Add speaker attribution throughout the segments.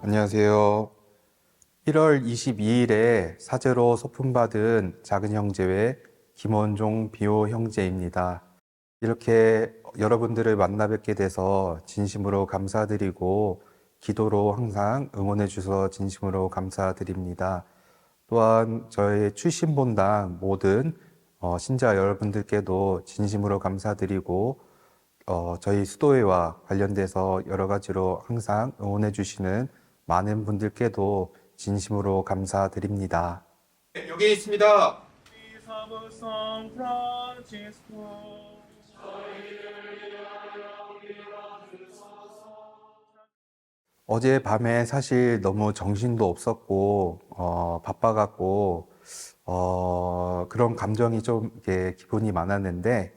Speaker 1: 안녕하세요. 1월 22일에 사제로 소품받은 작은 형제회 김원종 비호 형제입니다. 이렇게 여러분들을 만나 뵙게 돼서 진심으로 감사드리고 기도로 항상 응원해 주셔서 진심으로 감사드립니다. 또한 저희 출신본당 모든 신자 여러분들께도 진심으로 감사드리고 저희 수도회와 관련돼서 여러 가지로 항상 응원해 주시는 많은 분들께도 진심으로 감사드립니다. 여기 있습니다.
Speaker 2: 사부성 프란치스코
Speaker 1: 어젯밤에 사실 너무 정신도 없었고 바빠갖고 그런 감정이 좀 이렇게 기분이 많았는데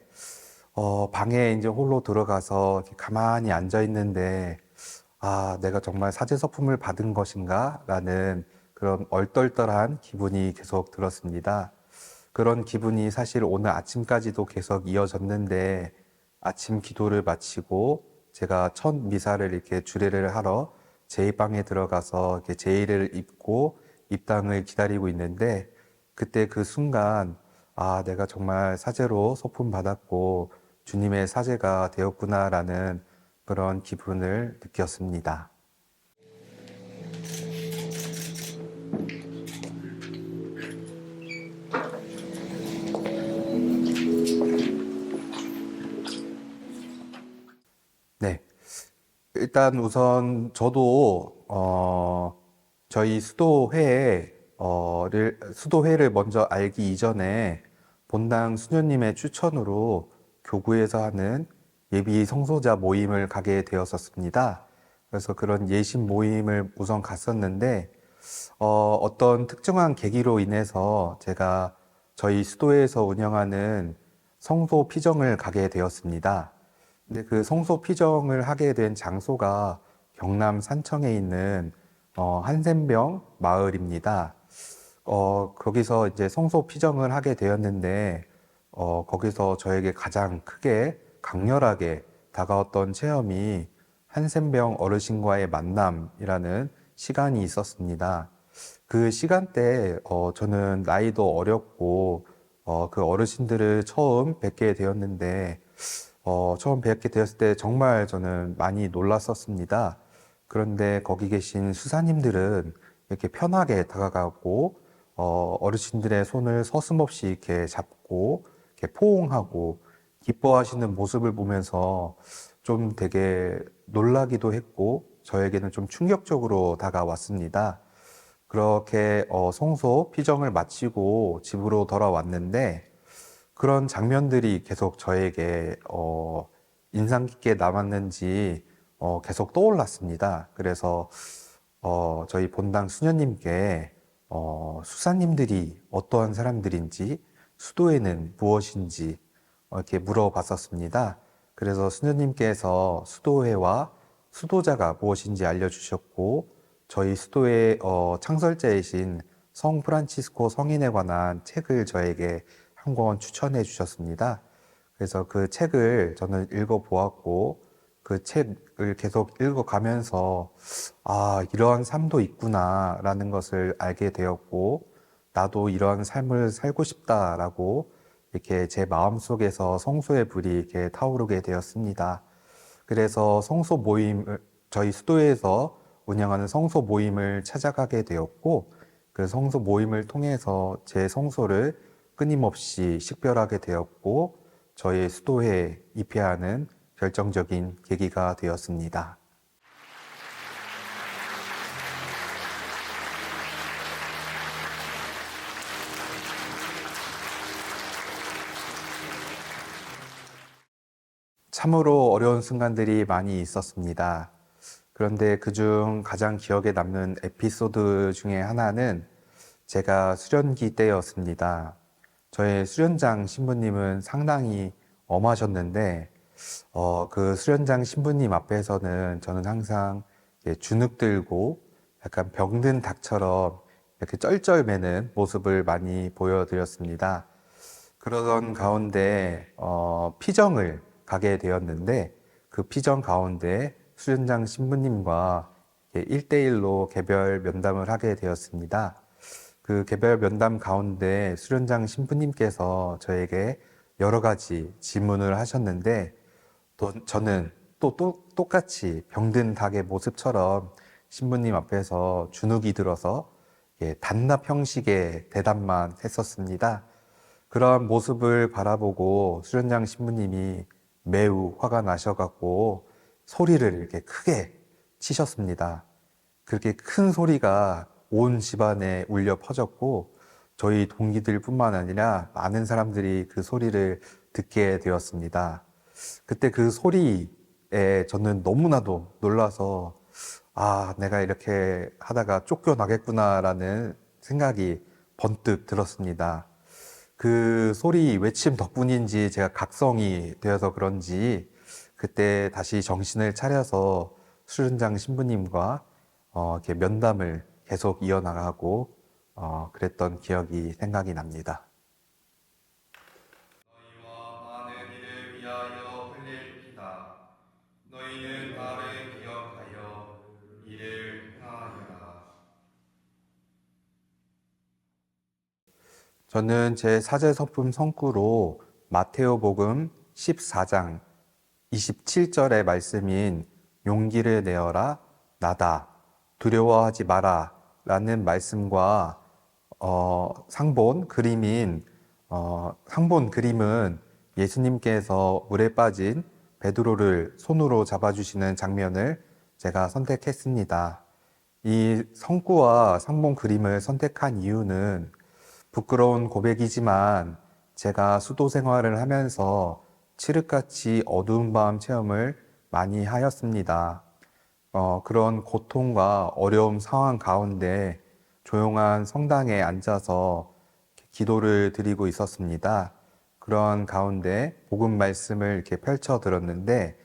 Speaker 1: 방에 이제 홀로 들어가서 이렇게 가만히 앉아 있는데 내가 정말 사제 서품을 받은 것인가? 라는 그런 얼떨떨한 기분이 계속 들었습니다. 그런 기분이 사실 오늘 아침까지도 계속 이어졌는데 아침 기도를 마치고 제가 첫 미사를 이렇게 주례를 하러 제2방에 들어가서 이렇게 제1을 입고 입당을 기다리고 있는데 그때 그 순간 내가 정말 사제로 소품 받았고 주님의 사제가 되었구나라는 그런 기분을 느꼈습니다. 네. 일단 우선 저도 저희 수도회를 먼저 알기 이전에 본당 수녀님의 추천으로 교구에서 하는 예비 성소자 모임을 가게 되었었습니다. 그래서 그런 예심 모임을 우선 갔었는데 어떤 특정한 계기로 인해서 제가 저희 수도회에서 운영하는 성소 피정을 가게 되었습니다. 근데 그 성소 피정을 하게 된 장소가 경남 산청에 있는 한센병 마을입니다. 거기서 이제 성소 피정을 하게 되었는데 거기서 저에게 가장 크게 강렬하게 다가왔던 체험이 한센병 어르신과의 만남이라는 시간이 있었습니다. 그 시간대 저는 나이도 어렸고 그 어르신들을 처음 뵙게 되었는데 처음 뵙게 되었을 때 정말 저는 많이 놀랐었습니다. 그런데 거기 계신 수사님들은 이렇게 편하게 다가가고 어르신들의 손을 서슴없이 이렇게 잡고 이렇게 포옹하고 기뻐하시는 모습을 보면서 좀 되게 놀라기도 했고 저에게는 좀 충격적으로 다가왔습니다. 그렇게 성소 피정을 마치고 집으로 돌아왔는데 그런 장면들이 계속 저에게 인상 깊게 남았는지 계속 떠올랐습니다. 그래서 저희 본당 수녀님께 수사님들이 어떠한 사람들인지 수도회는 무엇인지 이렇게 물어봤었습니다. 그래서 수녀님께서 수도회와 수도자가 무엇인지 알려주셨고 저희 수도회 창설자이신 성 프란치스코 성인에 관한 책을 저에게 한 권 추천해 주셨습니다. 그래서 그 책을 저는 읽어보았고 그 책을 계속 읽어가면서 이러한 삶도 있구나라는 것을 알게 되었고 나도 이러한 삶을 살고 싶다라고 이렇게 제 마음속에서 성소의 불이 이렇게 타오르게 되었습니다. 그래서 저희 수도회에서 운영하는 성소 모임을 찾아가게 되었고 그 성소 모임을 통해서 제 성소를 끊임없이 식별하게 되었고 저희 수도회에 입회하는 결정적인 계기가 되었습니다. 참으로 어려운 순간들이 많이 있었습니다. 그런데 그중 가장 기억에 남는 에피소드 중에 하나는 제가 수련기 때였습니다. 저희 수련장 신부님은 상당히 엄하셨는데, 그 수련장 신부님 앞에서는 저는 항상 이렇게 주눅 들고 약간 병든 닭처럼 이렇게 쩔쩔매는 모습을 많이 보여드렸습니다. 그러던 가운데 피정을 가게 되었는데 그 피정 가운데 수련장 신부님과 1대1로 개별 면담을 하게 되었습니다. 그 개별 면담 가운데 수련장 신부님께서 저에게 여러 가지 질문을 하셨는데 또 저는 또 똑같이 병든 닭의 모습처럼 신부님 앞에서 주눅이 들어서 단답 형식의 대답만 했었습니다. 그러한 모습을 바라보고 수련장 신부님이 매우 화가 나셔갖고 소리를 이렇게 크게 치셨습니다. 그렇게 큰 소리가 온 집안에 울려 퍼졌고 저희 동기들뿐만 아니라 많은 사람들이 그 소리를 듣게 되었습니다. 그때 그 소리에 저는 너무나도 놀라서 내가 이렇게 하다가 쫓겨나겠구나라는 생각이 번뜩 들었습니다. 그 소리 외침 덕분인지 제가 각성이 되어서 그런지 그때 다시 정신을 차려서 수련장 신부님과 이렇게 면담을 계속 이어나가고 그랬던 기억이 생각이 납니다.
Speaker 3: 너희와 많은 이를 위하여 흘릴 피다. 너희는 나를 기억하여 이를 행하여라.
Speaker 1: 저는 제 사제서품 성구로 마테오복음 14장 27절의 말씀인 용기를 내어라 나다 두려워하지 마라 라는 말씀과 상본 그림은 예수님께서 물에 빠진 베드로를 손으로 잡아주시는 장면을 제가 선택했습니다. 이 성구와 상본 그림을 선택한 이유는 부끄러운 고백이지만 제가 수도 생활을 하면서 칠흑같이 어두운 밤 체험을 많이 하였습니다. 그런 고통과 어려움 상황 가운데 조용한 성당에 앉아서 기도를 드리고 있었습니다. 그런 가운데 복음 말씀을 이렇게 펼쳐 들었는데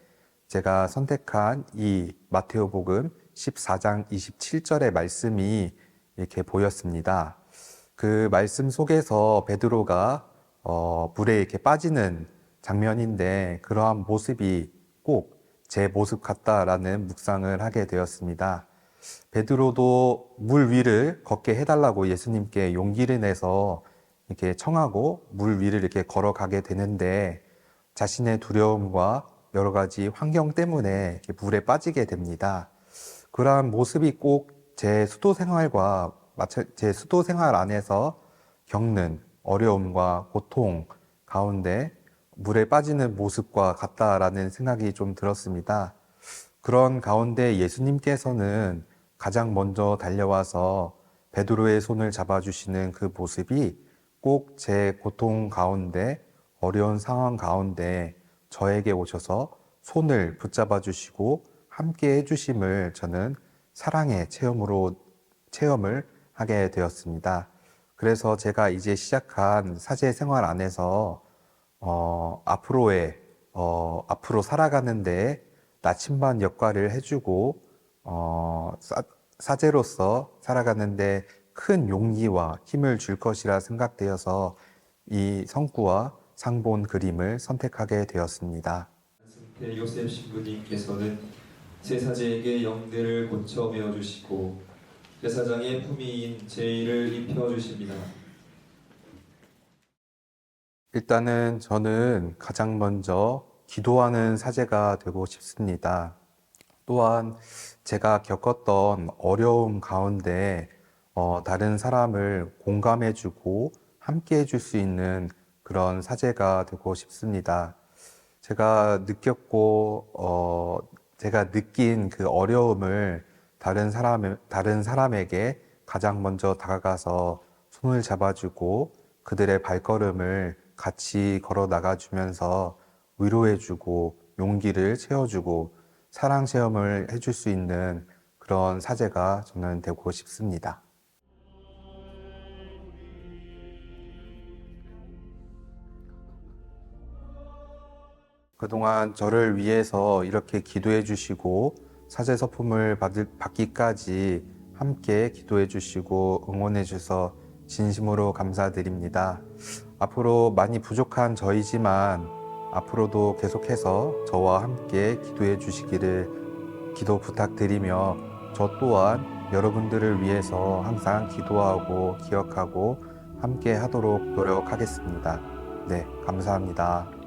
Speaker 1: 제가 선택한 이 마테오복음 14장 27절의 말씀이 이렇게 보였습니다. 그 말씀 속에서 베드로가 물에 이렇게 빠지는 장면인데 그러한 모습이 꼭 제 모습 같다라는 묵상을 하게 되었습니다. 베드로도 물 위를 걷게 해달라고 예수님께 용기를 내서 이렇게 청하고 물 위를 이렇게 걸어가게 되는데 자신의 두려움과 여러 가지 환경 때문에 이렇게 물에 빠지게 됩니다. 그러한 모습이 꼭 제 수도 생활 안에서 겪는 어려움과 고통 가운데 물에 빠지는 모습과 같다라는 생각이 좀 들었습니다. 그런 가운데 예수님께서는 가장 먼저 달려와서 베드로의 손을 잡아주시는 그 모습이 꼭 제 고통 가운데 어려운 상황 가운데 저에게 오셔서 손을 붙잡아 주시고 함께 해주심을 저는 사랑의 체험을 하게 되었습니다. 그래서 제가 이제 시작한 사제 생활 안에서 앞으로 살아가는데 나침반 역할을 해주고 사제로서 살아가는데 큰 용기와 힘을 줄 것이라 생각되어서 이 성구와 상본 그림을 선택하게 되었습니다.
Speaker 4: 승태 요셉 신부님께서는 제사제에게 영대를 고쳐 메어주시고 제사장의 품위인 제의를 입혀주십니다.
Speaker 1: 일단은 저는 가장 먼저 기도하는 사제가 되고 싶습니다. 또한 제가 겪었던 어려움 가운데 다른 사람을 공감해주고 함께 해줄 수 있는 그런 사제가 되고 싶습니다. 제가 느낀 그 어려움을 다른 사람에게 가장 먼저 다가가서 손을 잡아주고 그들의 발걸음을 같이 걸어 나가주면서 위로해주고 용기를 채워주고 사랑 체험을 해줄 수 있는 그런 사제가 저는 되고 싶습니다. 그동안 저를 위해서 이렇게 기도해 주시고 사제 서품을 받기까지 함께 기도해 주시고 응원해 주셔서 진심으로 감사드립니다. 앞으로 많이 부족한 저이지만 앞으로도 계속해서 저와 함께 기도해 주시기를 기도 부탁드리며 저 또한 여러분들을 위해서 항상 기도하고 기억하고 함께 하도록 노력하겠습니다. 네, 감사합니다.